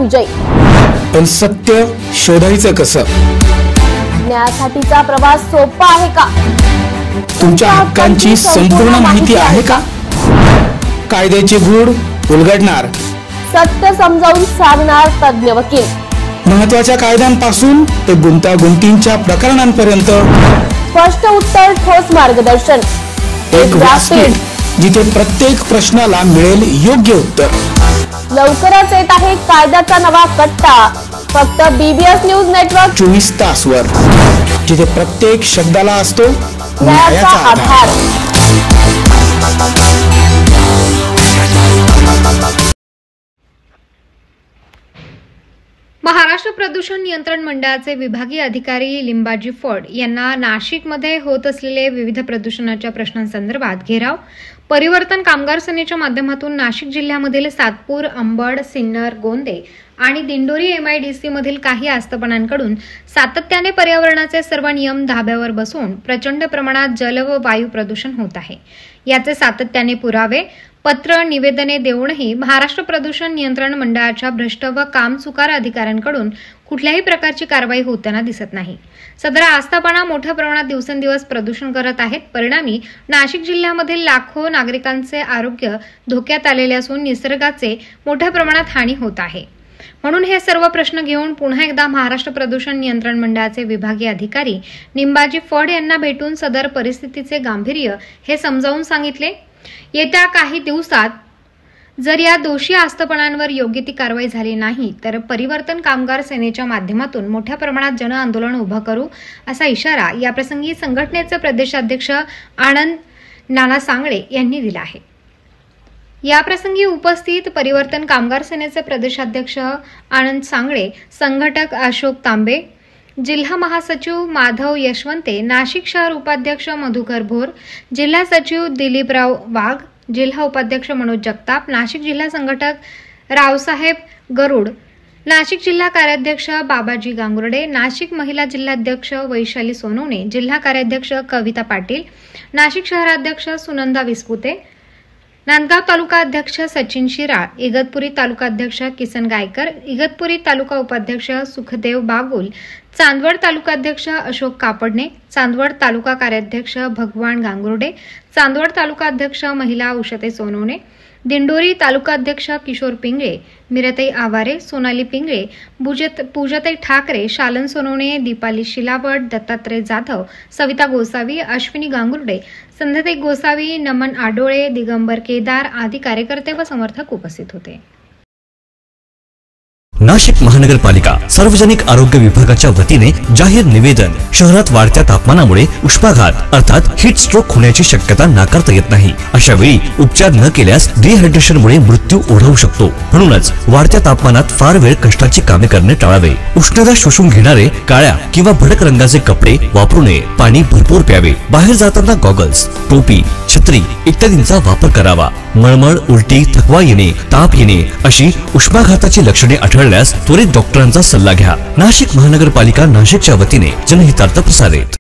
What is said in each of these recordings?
विजय। पण सत्य शोधायचं कसं? न्यायासाठीचा प्रवास सोपा आहे का? तुमच्या हक्कांची संपूर्ण माहिती आहे का? कायद्याचे गूढ उलगडणार, सत्य समजावून सांगणार तज्ञ वकील। महत्त्वाच्या कायद्यांपासून ते गुंतागुंतींच्या प्रकरणांपर्यंत स्पष्ट उत्तर, ठोस मार्गदर्शन। एक व्यासपीठ जिथे प्रत्येक प्रश्नाला मिळेल योग्य उत्तर। लवकरच येत आहे कायद्याचा नवा कट्टा, फक्त BBS न्यूज नेटवर्क 24 तासवर, जिथे प्रत्येक शब्दाला असतो न्यायाचा आधार। महाराष्ट्र प्रदूषण नियंत्रण मंडळाचे विभागीय अधिकारी लिंबाजी फड यांना नाशिकमध्ये होत असलेले विविध प्रदूषणाच्या प्रश्नांसंदर्भात घेराव परिवर्तन कामगार सेनेच्या माध्यमातून नाशिक जिल्ह्यामधील सातपूर, अंबड, सिन्नर, गोंदे आणि दिंडोरी MIDC मधील काही आस्थापनांकडून सातत्याने पर्यावरणाचे सर्व नियम धाब्यावर बसवून प्रचंड प्रमाणात जल व वायू प्रदूषण होत आहे। याचे सातत्याने पुरावे, पत्र, निवेदने देऊनही महाराष्ट्र प्रदूषण नियंत्रण मंडळाच्या भ्रष्ट व कामचुकार अधिकाऱ्यांकडून कुठल्याही प्रकारची कारवाई होताना दिसत नाही। सदर आस्थापना मोठ्या प्रमाणात दिवसेंदिवस प्रदूषण करत आहेत। परिणामी नाशिक जिल्ह्यामधील लाखो नागरिकांचे आरोग्य धोक्यात आलेले असून निसर्गाचे मोठ्या प्रमाणात हानी होत आहे। म्हणून हे सर्व प्रश्न घेऊन पुन्हा एकदा महाराष्ट्र प्रदूषण नियंत्रण मंडळाचे विभागीय अधिकारी लिंबाजी फड यांना भेटून सदर परिस्थितीचे गांभीर्य हे समजावून सांगितले। येत्या काही दिवसात जर या दोषी आस्थापनांवर योग्य ती कारवाई झाली नाही तर परिवर्तन कामगार सेनेच्या माध्यमातून मोठ्या प्रमाणात जन आंदोलन उभं करू असा इशारा याप्रसंगी संघटनेचे प्रदेशाध्यक्ष आनंद नाना सांगळे यांनी दिला आहे। याप्रसंगी उपस्थित परिवर्तन कामगार सेनेचे प्रदेशाध्यक्ष आनंद सांगळे, संघटक अशोक तांबे, जिल्हा महासचिव माधव यशवंते, नाशिक शहर उपाध्यक्ष मधुकर भोर, जिल्हा सचिव दिलीपराव वाघ, जिल्हा उपाध्यक्ष मनोज जगताप, नाशिक जिल्हा संघटक रावसाहेब गरुड, नाशिक जिल्हा कार्याध्यक्ष बाबाजी गांगुर्डे, नाशिक महिला जिल्हाध्यक्ष वैशाली सोनवणे, जिल्हा कार्याध्यक्ष कविता पाटील, नाशिक शहराध्यक्ष सुनंदा विस्पुते, नांदगाव तालुका अध्यक्ष सचिन शिराळ, इगतपुरी तालुका अध्यक्ष किसन गायकर, इगतपुरी तालुका उपाध्यक्ष सुखदेव बागुल, चांदवड तालुका अध्यक्ष अशोक कापडणे, चांदवड तालुका कार्याध्यक्ष भगवान गांगुर्डे, चांदवड तालुका अध्यक्ष महिला उषते सोनवणे, दिंडोरी तालुका अध्यक्ष किशोर पिंगळे, मिरतई आवारे, सोनाली पिंगळे, पूजाताई ठाकरे, शालन सोनवणे, दीपाली शिलावट, दत्तात्रय जाधव, सविता गोसावी, अश्विनी गांगुर्डे, संध्याताई गोसावी, नमन आडोळे, दिगंबर केदार आदी कार्यकर्ते व समर्थक उपस्थित होते। नाशिक महानगरपालिका सार्वजनिक आरोग्य विभागाच्या वतीने जाहीर निवेदन। शहरात वाढत्या तापमानामुळे उष्माघात अर्थात हीट स्ट्रोक होण्याची शक्यता नाकारता येत नाही। अशा वेळी उपचार न केल्यास डिहायड्रेशनमुळे मृत्यू ओढवू शकतो। म्हणूनच वाढत्या तापमानात फार वेळ कष्टाची कामे करणे टाळावे। उष्णता शोषून घेणारे काळ्या किंवा भडक रंगाचे कपडे वापरू नये। पाणी भरपूर प्यावे। बाहेर जाताना गॉगल्स, टोपी, छत्री इत्यादींचा वापर करावा। मळमळ, उलटी, थकवा येणे, ताप येणे अशी उष्माघाताची लक्षणे आढळल्यास त्वरित डॉक्टरांचा सल्ला घ्या। नाशिक महानगरपालिका नाशिकच्या वतीने जनहितार्थ प्रसारित।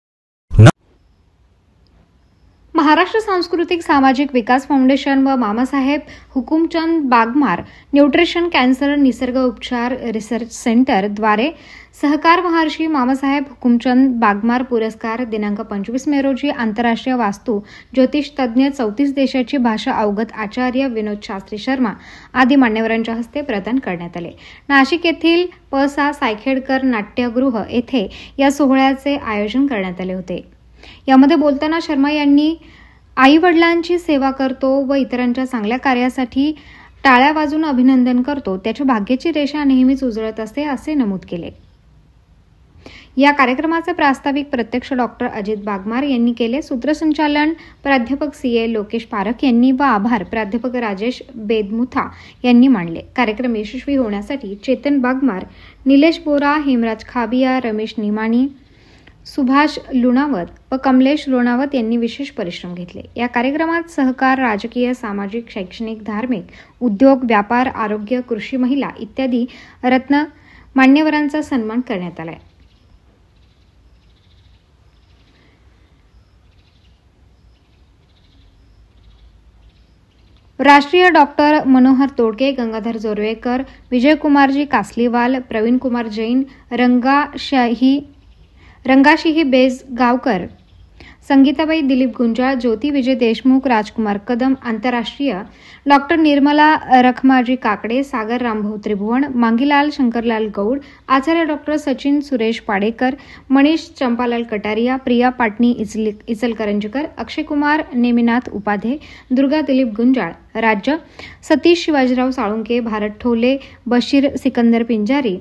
महाराष्ट्र सांस्कृतिक सामाजिक विकास फाउंडेशन व मामासाहेब हुकुमचंद बागमार न्यूट्रिशन कॅन्सर निसर्ग उपचार रिसर्च सेंटर द्वारे सहकार महर्षी मामासाहेब हुकुमचंद बागमार पुरस्कार दिनांक 25 मे रोजी आंतरराष्ट्रीय वास्तू ज्योतिष तज्ज्ञ 34 देशाची भाषा अवगत आचार्य विनोद शास्त्री शर्मा आदी मान्यवरांच्या हस्ते प्रदान करण्यात आले। नाशिक येथील प.सा. सायखेडकर नाट्यगृह येथे या सोहळ्याचे आयोजन करण्यात आले होते। यामध्ये बोलताना शर्मा यांनी आई वडिलांची सेवा करतो व इतरांच्या चांगल्या कार्यासाठी टाळ्या वाजून अभिनंदन करतो, त्याच्या भाग्याची रेषा नेहमीच उजळत असते असे नमूद केले। या कार्यक्रमाचे प्रास्ताविक प्रत्यक्ष डॉक्टर अजित बागमार यांनी केले। सूत्रसंचालन प्राध्यापक CA लोकेश पारख यांनी व आभार प्राध्यापक राजेश बेदमुथा यांनी मांडले। कार्यक्रम यशस्वी होण्यासाठी चेतन बागमार, निलेश बोरा, हेमराज खाबिया, रमेश निमाणी, सुभाष लुणावत व कमलेश लोणावत यांनी विशेष परिश्रम घेतले। या कार्यक्रमात सहकार, राजकीय, सामाजिक, शैक्षणिक, धार्मिक, उद्योग, व्यापार, आरोग्य, कृषी, महिला इत्यादी रत्न मान्यवरांचा सन्मान करण्यात आला। राष्ट्रीय डॉक्टर मनोहर तोडके, गंगाधर जोरवेकर, विजयकुमारजी कासलीवाल, प्रवीण कुमार जैन, रंगाशिही बेज गावकर, संगीताबाई दिलीप गुंजाळ, ज्योती विजय देशमुख, राजकुमार कदम, आंतरराष्ट्रीय डॉक्टर निर्मला रखमाजी काकडे, सागर रामभाऊ त्रिभुवन, मांगीलाल शंकरलाल गौड, आचार्य डॉक्टर सचिन सुरेश पाडेकर, मनीष चंपालाल कटारिया, प्रिया पाटणी इचलकरंजकर, अक्षयकुमार नेमिनाथ उपाध्ये, दुर्गा दिलीप गुंजाळ, राज्य सतीश शिवाजीराव साळुंके, भारत ठोले, बशीर सिकंदर पिंजारी,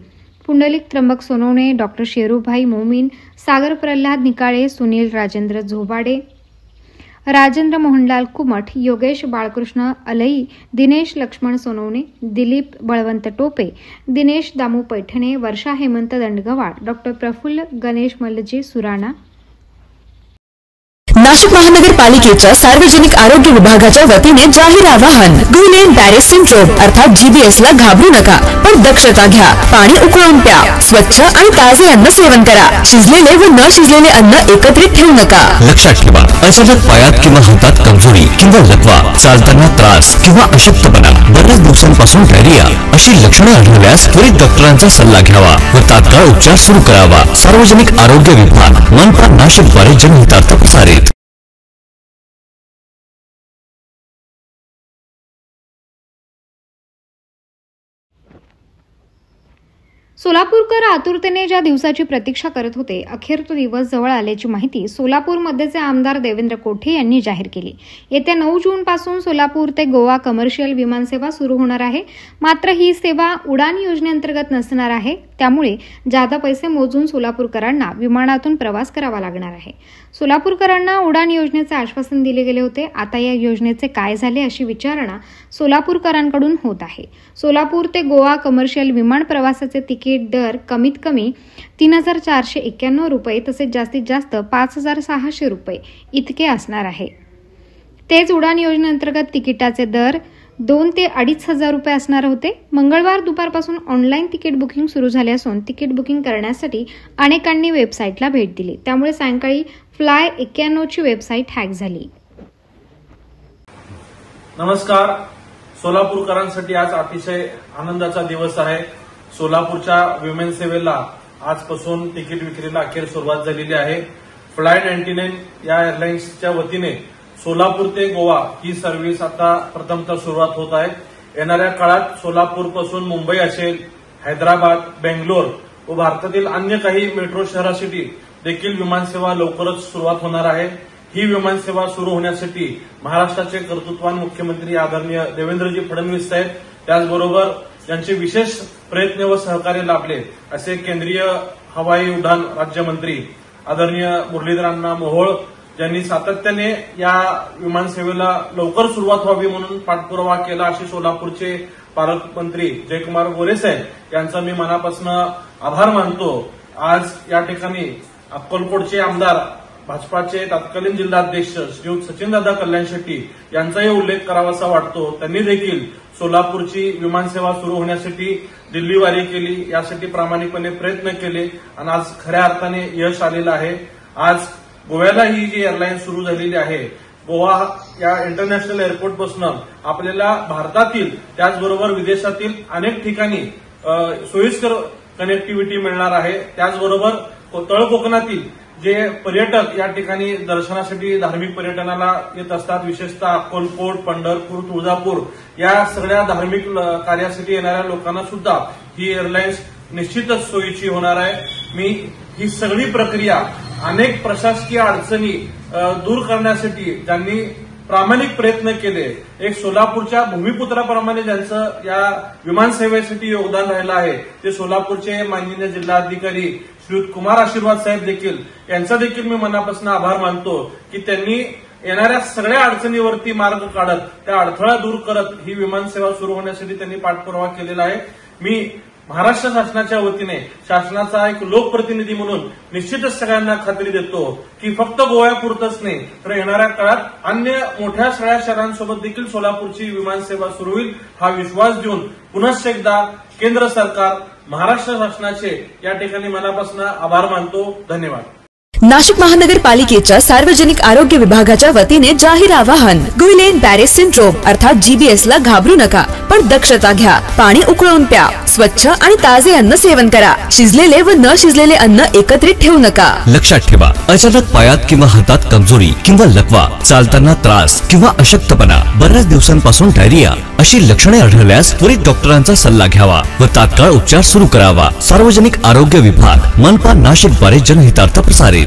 पुंडलिक त्र्यंबक सोनवणे, डॉक्टर शेरूभाई मोमीन, सागर प्रल्हाद निकाळे, सुनील राजेंद्र झोबाडे, राजेंद्र मोहनलाल कुमठ, योगेश बाळकृष्ण अलई, दिनेश लक्ष्मण सोनवणे, दिलीप बळवंत टोपे, दिनेश दामू पैठणे, वर्षा हेमंत दंडगवाड, डॉक्टर प्रफुल्ल गणेश मल्लजी सुराणा. नाशिक महानगरपालिकेच्या सार्वजनिक आरोग्य विभागाच्या वतीने जाहीर आवाहन. गुलेन बॅरेज सिंड्रोम अर्थात GBS ला घाबरू नका, पण दक्षता घ्या. पाणी उकळून प्या. स्वच्छ आणि ताजे अन्न सेवन करा. शिजलेले व न शिजलेले अन्न एकत्रित ठेवू नका. लक्षात ठेवा, अचानक पायात किंवा हातात कमजोरी किंवा लकवा, चालताना त्रास किंवा अशक्तपणा, बऱ्याच दिवसांपासून डायरिया अशी लक्षणे आढळल्यास त्वरित डॉक्टरांचा सल्ला घ्यावा व तात्काळ उपचार सुरू करावा. सार्वजनिक आरोग्य विभाग, मनपा नाशिक द्वारे जनहितार्थ प्रसारित. सोलापूरकर आतुरतेने ज्या दिवसाची प्रतीक्षा करत होते, अखेर तो दिवस जवळ आल्याची माहिती सोलापूरमध्येचे आमदार देवेंद्र कोठे यांनी जाहीर केली. येत्या 9 जून पासून सोलापूर ते गोवा कमर्शियल विमानसेवा सुरू होणार आहे. मात्र ही सेवा उडान योजनेअंतर्गत नसणार आहे. त्यामुळे जादा पैसे मोजून सोलापूरकरांना विमानातून प्रवास करावा लागणार आहे. सोलापूरकरांना उडान योजनेचे आश्वासन दिले गेले होते. आता या योजनेचे काय झाले अशी विचारणा सोलापूरकरांकडून होत आहे. सोलापूर ते गोवा कमर्शियल विमान प्रवासाचे तिकीट दर कमीत कमी 3,491 रुपये तसेच जास्तीत जास्त 5,600 रुपये इतके असणार आहे. तेच उडान योजनेअंतर्गत तिकिटाचे दर 2,000 ते 2,500 रुपये असणार होते. मंगळवार दुपारपासून ऑनलाईन तिकीट बुकिंग सुरू झाले असून तिकीट बुकिंग करण्यासाठी अनेकांनी वेबसाईटला भेट दिली. त्यामुळे सायंकाळी फ्लाय 91 ची वेबसाईट हॅक झाली. नमस्कार. सोलापूरकरांसाठी आज अतिशय आनंदाचा दिवस आहे. सोलापूरच्या विमान सेवेला आजपासून तिकीट विक्रीला अखेर सुरुवात झालेली आहे. फ्लाय 99 या एअरलाइन्सच्या वतीने सोलापूर ते गोवा ही सर्व्हिस आता प्रथमतः सुरुवात होत आहे. येणाऱ्या काळात सोलापूरपासून मुंबई असेल, हैदराबाद, बेंगलोर व भारतातील अन्य काही मेट्रो शहरासाठी देखील विमानसेवा लवकरच सुरुवात होणार आहे. ही विमानसेवा सुरू होण्यासाठी महाराष्ट्राचे कर्तृत्वान मुख्यमंत्री आदरणीय देवेंद्रजी फडणवीस साहेब, त्याचबरोबर यांचे विशेष प्रयत्न व सहकार्य लाभले असे केंद्रीय हवाई उड्डाण राज्यमंत्री आदरणीय मुरलीधरांना मोहोळ यांनी सातत्याने या विमानसेवेला लवकर सुरुवात व्हावी म्हणून पाठपुरावा केला. असे सोलापूरचे पालकमंत्री जयकुमार गोरे साहेब यांचा मी मनापासून आभार मानतो. आज या ठिकाणी अक्कलकोटचे आमदार भाजपाचे तत्कालीन जिल्हाध्यक्ष श्री सचिनदादा कल्याण शेट्टी यांचाही उल्लेख करावासा वाटतो. त्यांनी देखील सोलापूरची विमानसेवा सुरू होण्यासाठी दिल्लीवारी केली, यासाठी प्रामाणिकपणे प्रयत्न केले आणि आज खऱ्या अर्थाने यश आलेलं आहे. आज गोव्याला ही जी एअरलाईन सुरू झालेली आहे, गोवा या इंटरनॅशनल एअरपोर्टपासून आपल्याला भारतातील त्याचबरोबर विदेशातील अनेक ठिकाणी सोयीस्कर कनेक्टिव्हिटी मिळणार आहे. त्याचबरोबर तळ कोकणातील जे पर्यटक या ठिकाणी दर्शनासाठी धार्मिक पर्यटनाला येत असतात, विशेषतः अक्कलकोट, पंढरपूर, तुळजापूर या सगळ्या धार्मिक कार्यासाठी येणाऱ्या लोकांना सुद्धा ही एअरलाईन्स निश्चितच सोयीची होणार आहे. मी ही सगळी प्रक्रिया अनेक प्रशासकीय अडचणी दूर करण्यासाठी ज्यांनी प्रामाणिक प्रयत्न केले, एक सोलापूरच्या भूमिपुत्राप्रमाणे ज्यांचं या विमानसेवेसाठी योगदान राहिलं आहे, ते सोलापूरचे माननीय जिल्हाधिकारी श्रीयुत कुमार आशीर्वाद साहेब देखील यांचा देखील मी मनापासून आभार मानतो की त्यांनी येणाऱ्या सगळ्या अडचणीवरती मार्ग काढत त्या अडथळा दूर करत ही विमानसेवा सुरू होण्यासाठी त्यांनी पाठपुरावा केलेला आहे. मी महाराष्ट्र शासनाच्या वतीने शासनाचा एक लोकप्रतिनिधी म्हणून निश्चितच सगळ्यांना खात्री देतो की फक्त गोव्यापुरतच नाही तर येणाऱ्या काळात अन्य मोठ्या सगळ्या शहरांसोबत देखील सोलापूरची विमानसेवा सुरू होईल हा विश्वास देऊन पुनश्च एकदा केंद्र सरकार, महाराष्ट्र शासनाचे या ठिकाणी मनापासून आभार मानतो. धन्यवाद. नाशिक महानगरपालिकेच्या सार्वजनिक आरोग्य विभागाच्या वतीने जाहीर आवाहन. गुइलेन बॅरे सिंड्रोम अर्थात GBS ला घाबरू नका, पण दक्षता घ्या. पाणी उकळून प्या. स्वच्छ आणि ताजे अन्न सेवन करा. शिजलेले व न शिजलेले अन्न एकत्रित ठेवू नका. लक्षात ठेवा, अचानक पायात किंवा हातात कमजोरी किंवा लकवा, चालताना त्रास किंवा अशक्तपणा, बऱ्याच दिवसांपासून डायरिया अशी लक्षणे आढळल्यास त्वरित डॉक्टरांचा सल्ला घ्यावा व तात्काळ उपचार सुरू करावा. सार्वजनिक आरोग्य विभाग, मनपा नाशिक द्वारे जनहितार्थ प्रसारित.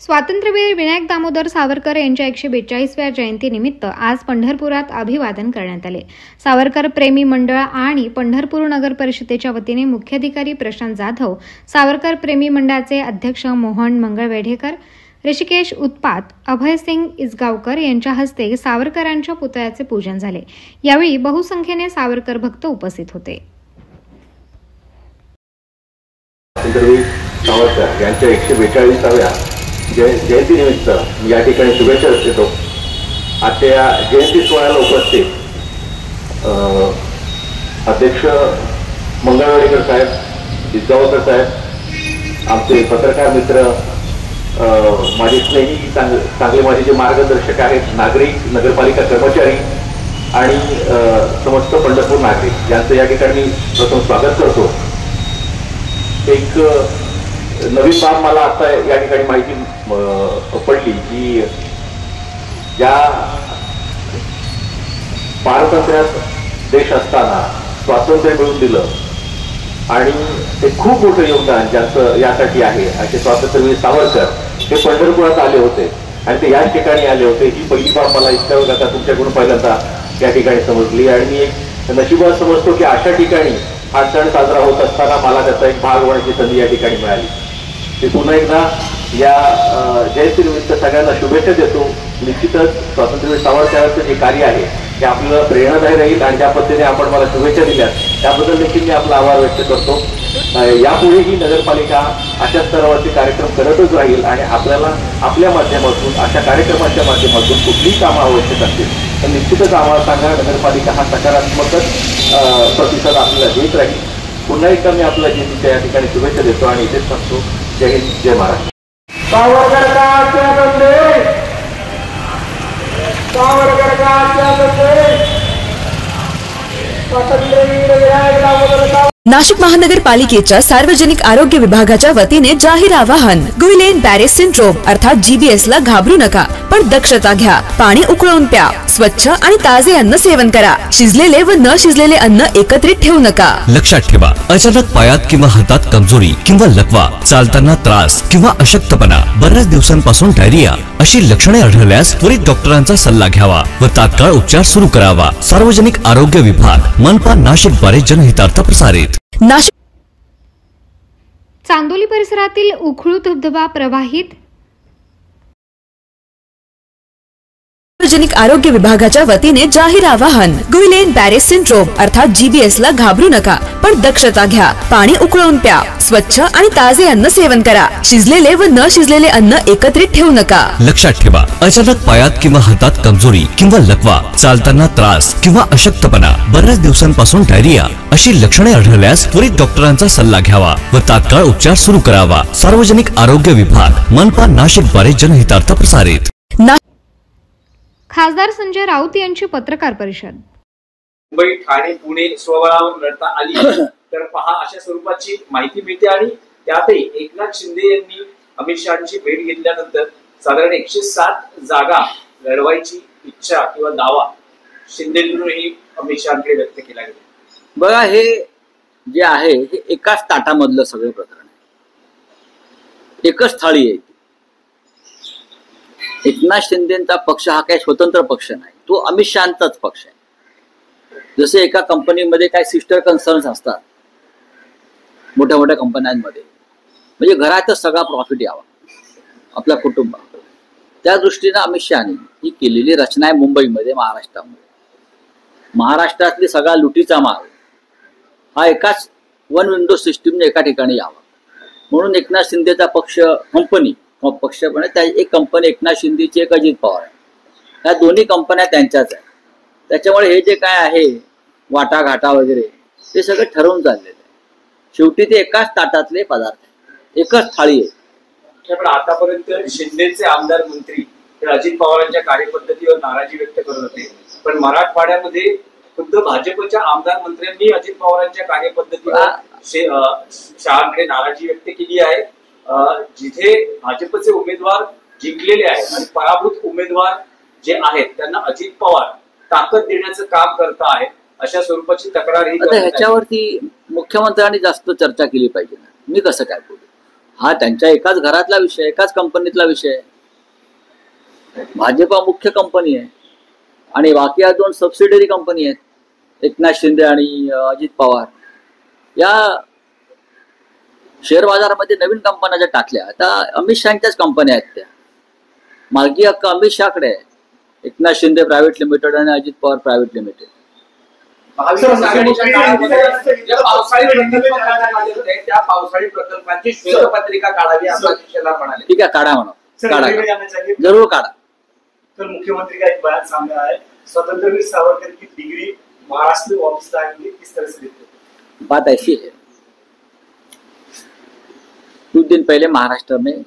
स्वातंत्र्यवीर विनायक दामोदर सावरकर यांच्या 142व्या जयंतीनिमित्त आज पंढरपुरात अभिवादन करण्यात आले. सावरकर प्रेमी मंडळ आणि पंढरपूर नगर परिषदेच्या वतीने मुख्याधिकारी प्रशांत जाधव, सावरकर प्रेमी मंडळाचे अध्यक्ष मोहन मंगळवेढेकर, ऋषिकेश उत्पात, अभयसिंग इसगावकर यांच्या हस्ते सावरकरांच्या पुतळ्याचे पूजन झाले. यावेळी बहुसंख्येने सावरकर भक्त उपस्थित होते. सावरकर यांच्या 142व्या जयंतीनिमित्त या ठिकाणी शुभेच्छा देतो. आजच्या या जयंती सोहळ्याला उपस्थित अध्यक्ष मंगळवेढेकर साहेब, इसगावकर साहेब, आमचे पत्रकार मित्र, माझे स्नेही, चांगले माझे जे मार्गदर्शक आहेत, नागरिक, नगरपालिका कर्मचारी आणि समस्त पंढरपूर नागरिक यांचं या ठिकाणी प्रथम स्वागत करतो. एक नवीन बाब मला आता या ठिकाणी माहिती पडली की या पारतंत्र्यात देश असताना स्वातंत्र्य मिळवून दिलं आणि ते खूप मोठं योगदान ज्यांचं यासाठी आहे असे स्वातंत्र्यवीर सावरकर हे पंढरपुरात आले होते आणि ते याच ठिकाणी आले होते. ही पहिली बाब मला इतक्या वेळा तुमच्याकडून पहिल्यांदा या ठिकाणी समजली आणि मी एक नशिबात समजतो की अशा ठिकाणी हा सण साजरा होत असताना मला त्याचा एक भाग होण्याची संधी या ठिकाणी मिळाली. ते पुन्हा एकदा या जयंतीनिमित्त सगळ्यांना शुभेच्छा देतो. निश्चितच स्वातंत्र्यवीर सावरकरांचं जे कार्य आहे ते आपल्याला प्रेरणादायी राहील आणि ज्या पद्धतीने आपण मला शुभेच्छा दिल्या त्याबद्दल देखील मी आपला आभार व्यक्त करतो. यापुढेही नगरपालिका अशा स्तरावरचे कार्यक्रम करतच राहील आणि आपल्याला आपल्या माध्यमातून अशा कार्यक्रमाच्या माध्यमातून कुठलीही कामं आवश्यक असतील तर निश्चितच आम्हाला सांगा. नगरपालिका हा सकारात्मकच प्रतिसाद आपल्याला देत राहील. पुन्हा एकदा मी आपल्या जयंतीच्या या ठिकाणी शुभेच्छा देतो आणि इथेच सांगतो. जय हिंद, जय महाराष्ट्र. सावरकर का संदेश, सावरकर का संदेश, स्वातंत्र्यवीर विनायक दामोदर सावरकर. नाशिक महानगरपालिकेच्या सार्वजनिक आरोग्य विभागाच्या वतीने जाहीर आवाहन. गुइलेन बॅरे सिंड्रोम अर्थात GBS ला घाबरू नका, पण दक्षता घ्या. पाणी उकळून प्या. स्वच्छ आणि ताजे अन्न सेवन करा. शिजलेले व न शिजलेले अन्न एकत्रित ठेवू नका. लक्षात ठेवा, अचानक पायात किंवा हातात कमजोरी किंवा लकवा, चालताना त्रास किंवा अशक्तपणा, बऱ्याच दिवसांपासून डायरिया अशी लक्षणे आढळल्यास त्वरित डॉक्टरांचा सल्ला घ्यावा व तात्काळ उपचार सुरू करावा. सार्वजनिक आरोग्य विभाग, मनपा नाशिक द्वारे जनहितार्थ प्रसारित. चांदोली परिसरातील उखळू धबधबा प्रवाहित. सार्वजनिक आरोग्य विभागाच्या वतीने जाहीर आवाहन. गुइलेन बॅरे सिंड्रोम अर्थात GBS ला घाबरू नका, पण दक्षता घ्या. पाणी उकळून प्या. स्वच्छ आणि ताजे अन्न सेवन करा. शिजलेले व न शिजलेले अन्न एकत्रित ठेवू नका. लक्षात ठेवा, अचानक पायात किंवा हातात कमजोरी किंवा लकवा, चालताना त्रास किंवा अशक्तपणा, बऱ्याच दिवसांपासून डायरिया अशी लक्षणे आढळल्यास त्वरित डॉक्टरांचा सल्ला घ्यावा व तात्काळ उपचार सुरू करावा. सार्वजनिक आरोग्य विभाग, मनपा नाशिक द्वारे जनहितार्थ प्रसारित. खासदार संजय राऊत यांची पत्रकार परिषद. मुंबई, ठाणे, पुणे स्वबळावर लढता आली तर पहा अशा स्वरूपाची माहिती मिळते आणि त्यातही एकनाथ शिंदे यांनी अमित शहाची भेट घेतल्यानंतर साधारण 107 जागा लढवायची इच्छा किंवा दावा शिंदेंकडूनही अमित शहाकडे व्यक्त केला गेला. बघा, हे जे आहे हे एकाच ताटामधलं सगळं प्रकरण आहे. एकच थाळी आहे. एकनाथ शिंदेचा पक्ष हा काही स्वतंत्र पक्ष नाही, तो अमित शहाचाच पक्ष आहे. जसे एका कंपनीमध्ये काही सिस्टर कन्सर्न्स असतात मोठ्या मोठ्या कंपन्यांमध्ये, म्हणजे घरातच सगळा प्रॉफिट यावा आपल्या कुटुंबात, त्या दृष्टीनं अमित शहानी ही केलेली रचना आहे. मुंबईमध्ये, महाराष्ट्रातली सगळा लुटीचा माल हा एकाच वन विंडो सिस्टीमने एका ठिकाणी यावा म्हणून एकनाथ शिंदेचा पक्ष पक्ष पण त्या एक कंपनी एकनाथ शिंदेची, एक अजित पवार आहे. ह्या दोन्ही कंपन्या त्यांच्याच आहेत. त्याच्यामुळे हे जे काय आहे वाटाघाटा वगैरे ते सगळं ठरवून चाललेलं आहे. शेवटी ते एकाच ताटातले पदार्थ आहे, एकच थाळी आहे. पण आतापर्यंत शिंदेचे आमदार मंत्री हे अजित पवारांच्या कार्यपद्धतीवर नाराजी व्यक्त करत होते, पण मराठवाड्यामध्ये खुद्द भाजपच्या आमदार मंत्र्यांनी अजित पवारांच्या कार्यपद्धतीवर शहाकडे नाराजी व्यक्त केली आहे. जिथे भाजपचे उमेदवार जिंकलेले आहेत आणि पराभूत उमेदवार जे आहेत त्यांना अजित पवार ताकद देण्याचं काम करत आहेत, अशा स्वरूपाची तक्रार ही ह्याच्यावरती मुख्यमंत्र्यांनी जास्त चर्चा केली पाहिजे ना. मी कसं काय बोलू? हा त्यांच्या एकाच घरातला विषय, एकाच कंपनीतला विषय आहे. भाजपा मुख्य कंपनी आहे आणि बाकी या दोन सबसिडरी कंपनी आहेत, एकनाथ शिंदे आणि अजित पवार. या शेअर बाजारामध्ये नवीन कंपन्या ज्या टाकल्या, आता अमित शहाच्याच कंपन्या आहेत, त्या मालकी हक्क अमित शहाकडे आहे. एकनाथ शिंदे प्रायव्हेट लिमिटेड आणि अजित पवार प्रायव्हेट लिमिटेड. त्या पावसाळी प्रकल्पांची श्वेतपत्रिका काढावी असं अध्यक्षांना म्हणाले. ठीक आहे, काढा म्हणा, काढा, जरूर काढा. तर मुख्यमंत्री का एक बयान सामने आया है, स्वतंत्रवीर सावरकर की डिग्री महाराष्ट्र में वापस लाएंगे, किस तरह से देखते हैं? बात ऐसी है, कुछ दिन पहले महाराष्ट्र में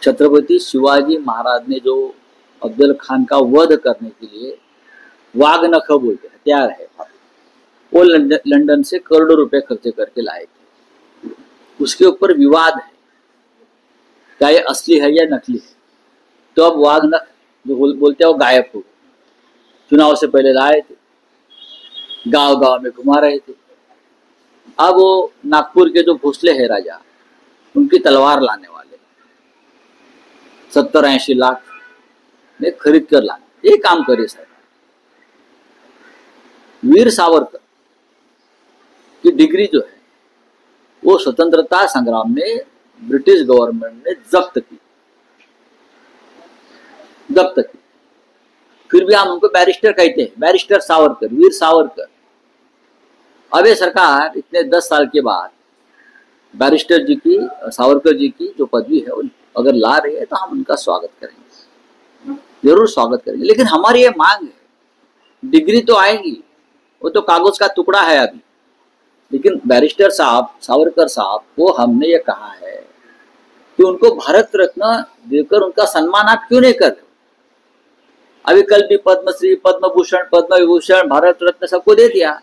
छत्रपति शिवाजी महाराज ने जो अफजल खान का वध करने के लिए वाघनख बोलते हैं, हथियार है, वो लंदन से करोड़ों रुपए खर्चे करके लाए थे. उसके ऊपर विवाद है, क्या ये असली है या नकली है. तो अब वाघनख जो बोलते हैं वो गायब हो गए. चुनाव से पहले लाए थे, गांव गांव में घुमा रहे थे. अब वो नागपुर के जो भोसले हैं राजा, उनकी तलवार लाने वाले 70-80 लाख में खरीद कर लाने, ये काम करे सरकार. वीर सावरकर की डिग्री जो है वो स्वतंत्रता संग्राम में ब्रिटिश गवर्नमेंट ने जब्त की. फिर भी हम उनको बैरिस्टर कहते हैं, बैरिस्टर सावरकर, वीर सावरकर. अब ये सरकार इतने 10 साल के बाद बैरिस्टर जी की, सावरकर जी की जो पदवी है अगर ला रही है तो हम उनका स्वागत करेंगे, जरूर स्वागत करेंगे. लेकिन हमारी ये मांग है, डिग्री तो आएगी, वो तो कागज का टुकड़ा है अभी, लेकिन बैरिस्टर साहब, सावरकर साहब को हमने ये कहा है कि उनको भारत रत्न देकर उनका सम्मान आप क्यों नहीं कर रहे? अभी कल भी पद्मश्री, पद्म भूषण, पद्म विभूषण, भारत रत्न सबको दे दिया.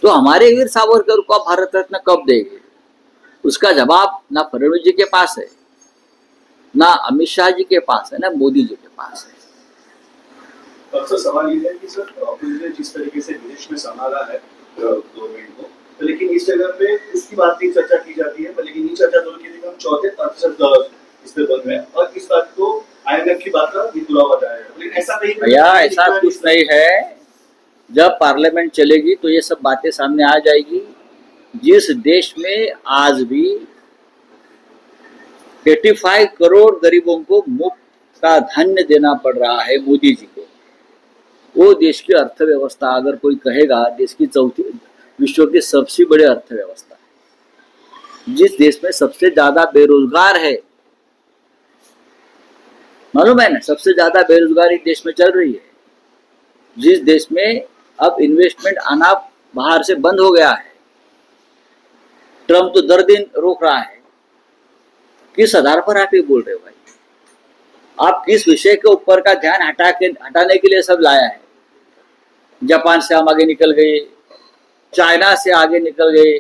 तो हमारे वीर सावरकर को आप भारत रत्न कब देंगे? उसका जवाब ना फडणवीस जी के पास है, ना अमित शाह जी के पास है, ना मोदी जी के पास है. सर सवाल ये है कि सर आपने जिस तरीके से विदेश में संभाला है गवर्नमेंट को, तो लेकिन इस जगह पे इसकी बात की चर्चा की जाती है, लेकिन ये चर्चा दोनों की हम चौथे प्रतिशत इस पे बन रहे हैं और इस बात को IMF की बात का भी बुलावा जाएगा. लेकिन ऐसा नहीं भैया, ऐसा कुछ नहीं है. जब पार्लियामेंट चलेगी तो ये सब बातें सामने आ जाएगी. जिस देश में आज भी 85 करोड़ गरीबों को मुफ्त का धान्य देना पड़ रहा है मोदी जी को, वो देश की अर्थव्यवस्था, अगर कोई कहेगा देश की चौथी, विश्व की सबसे बड़ी अर्थव्यवस्था है. जिस देश में सबसे ज्यादा बेरोजगार है, मालूम है ना, सबसे ज्यादा बेरोजगारी देश में चल रही है. जिस देश में अब इन्वेस्टमेंट आना बाहर से बंद हो गया है, ट्रम्प तो दर दिन रोक रहा है. किस आधार पर आप ये बोल रहे हो भाई? आप किस विषय के ऊपर का ध्यान हटाने के लिए सब लाया है? जापान से हम आगे निकल गए, चाइना से आगे निकल गए,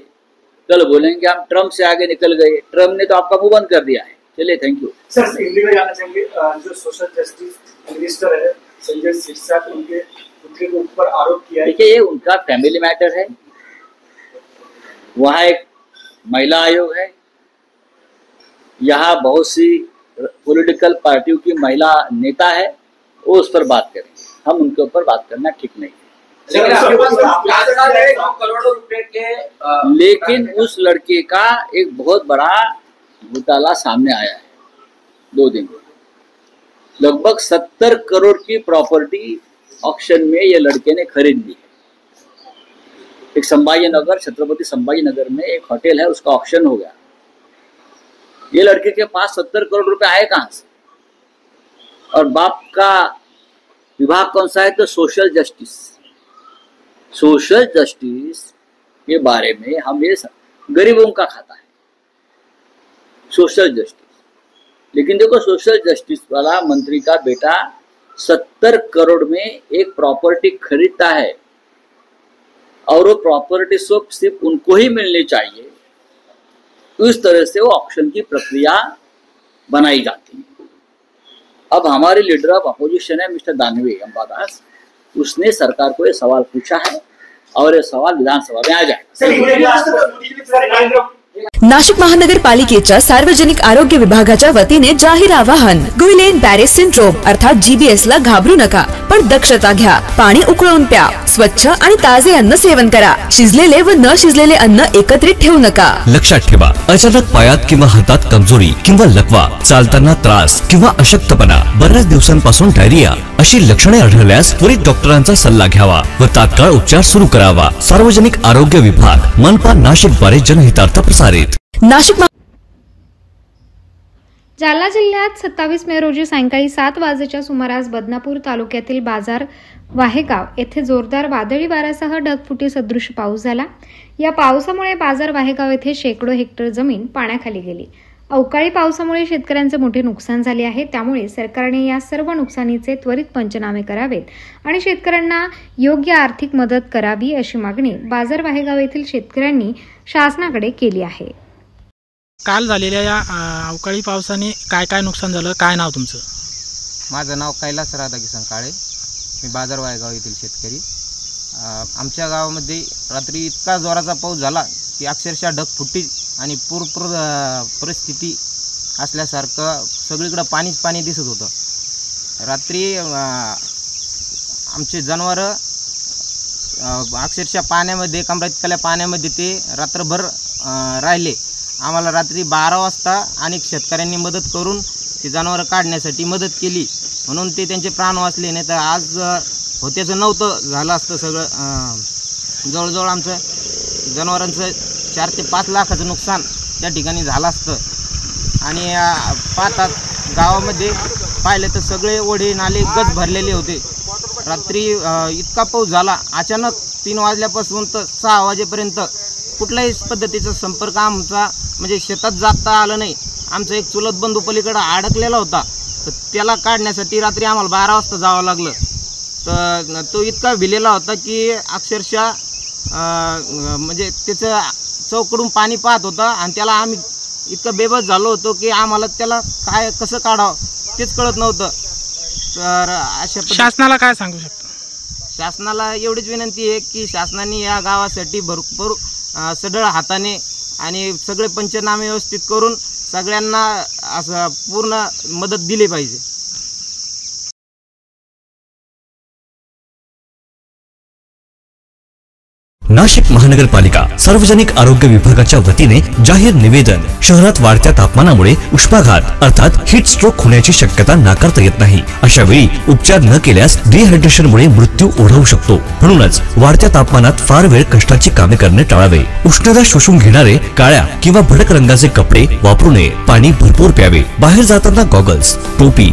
कल बोलेंगे हम ट्रम्प से आगे निकल गए. ट्रम्प ने तो आपका मुंह बंद कर दिया है. चलिए, थैंक यू. सर हिंदी में जाना चाहेंगे, जो सोशल जस्टिस मिनिस्टर है संजय सिरसा, उनके पुत्र के ऊपर आरोप किया है. देखिए, ये उनका फैमिली मैटर है. वहाँ एक महिला आयोग है, यहाँ बहुत सी पॉलिटिकल पार्टियों की महिला नेता है, वो उस पर बात करेंगे. हम उनके ऊपर बात करना ठीक नहीं है. करोड़ों रुपए के, लेकिन उस लड़के का एक बहुत बड़ा घोटाला सामने आया है 2 दिन में. लगभग 70 करोड़ की प्रॉपर्टी ऑक्शन में ये लड़के ने खरीद ली है. एक संभाजी नगर, छत्रपति संभाजी नगर में एक होटल है, उसका ऑक्शन हो गया. ये लड़के के पास 70 करोड़ रुपए आए कहां से? और बाप का विभाग कौन सा है? तो सोशल जस्टिस. सोशल जस्टिस के बारे में हम ये गरीबों का खाता है, सोशल जस्टिस। लेकिन देखो, सोशल जस्टिस वाला मंत्री का बेटा 70 करोड़ में एक प्रॉपर्टी खरीदता है और वो प्रॉपर्टी सिर्फ उनको ही मिलनी चाहिए। इस तरह से वो ऑक्शन की प्रक्रिया बनाई जाती है। अब हमारे लीडर ऑफ अपोजिशन है मिस्टर दानवे अंबादास, उसने सरकार को ये सवाल पूछा है और ये सवाल विधानसभा में आ जाएगा। नाशिक महानगरपालिकेच्या सार्वजनिक आरोग्य विभागाच्या वतीने जाहीर आवाहन, गुइलेन बॅरे सिंड्रोम अर्थात GBS ला घाबरू नका, पण दक्षता घ्या। पाणी उकळून प्या, स्वच्छ आणि ताजे अन्न सेवन करा। शिजलेले व न शिजलेले अन्न एकत्रित ठेवू नका। लक्षात ठेवा, अचानक पायात किंवा हातात कमजोरी किंवा लकवा, चालताना त्रास किंवा अशक्तपणा, बऱ्याच दिवसांपासून डायरिया अशी लक्षणे आढळल्यास त्वरित डॉक्टरांचा सल्ला घ्यावा व तात्काळ उपचार सुरू करावा। सार्वजनिक आरोग्य विभाग, मनपा नाशिक द्वारे जनहितार्थ प्रसारित। नाशिक जालना जिल्ह्यात 27 मे रोजी सायंकाळी 7 वाजेच्या सुमारास बदनापूर तालुक्यातील बाजार वाहेगाव येथे जोरदार वादळी वाऱ्यासह ढगफुटी सदृश पाऊस झाला। या पावसामुळे बाजार वाहेगाव येथे शेकडो हेक्टर जमीन पाण्याखाली गेली। अवकाळी पावसामुळे शेतकऱ्यांचे मोठे नुकसान झाले आहे। त्यामुळे सरकारने या सर्व नुकसानीचे त्वरित पंचनामे करावेत आणि शेतकऱ्यांना योग्य आर्थिक मदत करावी अशी मागणी बाजार वाहेगाव येथील शेतकऱ्यांनी शासनाकडे केली आहे। काल झालेल्या या अवकाळी पावसाने काय काय नुकसान झालं, काय नाव तुमचं? माझं नाव कैलास राधाकिसन काळे, मी बाजार वाहेगाव येथील शेतकरी। आमच्या गावामध्ये रात्री इतका जोराचा पाऊस झाला की अक्षरशः ढगफुटी आणि पूर परिस्थिती असल्यासारखं सगळीकडे पाणीच पाणी दिसत होतं। रात्री आमचे जनावरं अक्षरशः पाण्यामध्ये, कमरेइतक्या पाण्यामध्ये ते रात्रभर राहिले। आम्हाला रात्री 12 वाजता अनेक शेतकऱ्यांनी मदत करून ते जनावरं काढण्यासाठी मदत केली, म्हणून ते त्यांचे प्राण वाचले। नाही तर आज होत्याचं नव्हतं झालं असतं सगळं। जवळजवळ आमचं जनावरांचं 4 ते 5 लाखाचं नुकसान त्या ठिकाणी झालं असतं। आणि पाहतात गावामध्ये पाहिलं तर सगळे ओढे नाले गज भरलेले होते। रात्री इतका पाऊस झाला, अचानक 3 वाजल्यापासून तर 6 वाजेपर्यंत कुठल्याही पद्धतीचा संपर्क आमचा म्हणजे शेतात जाता आलं नाही। आमचा एक चुलत बंधू पलीकडे अडकलेला होता, तर त्याला काढण्यासाठी रात्री आम्हाला 12 वाजता जावं लागलं। तर तो इतका भिलेला होता की अक्षरशः म्हणजे त्याचं चौकडून पाणी पाहत होता आणि त्याला आम्ही इतकं बेबस झालो होतो की आम्हाला त्याला काय कसं काढावं तेच कळत नव्हतं। तर अशा शासनाला काय सांगू शकतो? शासनाला एवढीच विनंती आहे की शासनाने या गावासाठी भरपूर सढळ हाताने आणि सगळे पंचनामे व्यवस्थित करून सगळ्यांना असं पूर्ण मदत दिली पाहिजे। नाशिक महानगरपालिका सार्वजनिक आरोग्य विभागाच्या वतीने जाहीर निवेदन, शहरात वाढत्या तापमानामुळे उष्माघात अर्थात हीट स्ट्रोक होण्याची शक्यता नाकारता येत नाही। अशा वेळी उपचार न केल्यास डिहायड्रेशनमुळे मृत्यू ओढवू शकतो। म्हणूनच वाढत्या तापमानात फार वेळ कष्टाची कामे करणे टाळावे। उष्णता शोषून घेणारे काळ्या किंवा भडक रंगाचे कपडे वापरू नये। पाणी भरपूर प्यावे। बाहेर जाताना गॉगल्स, टोपी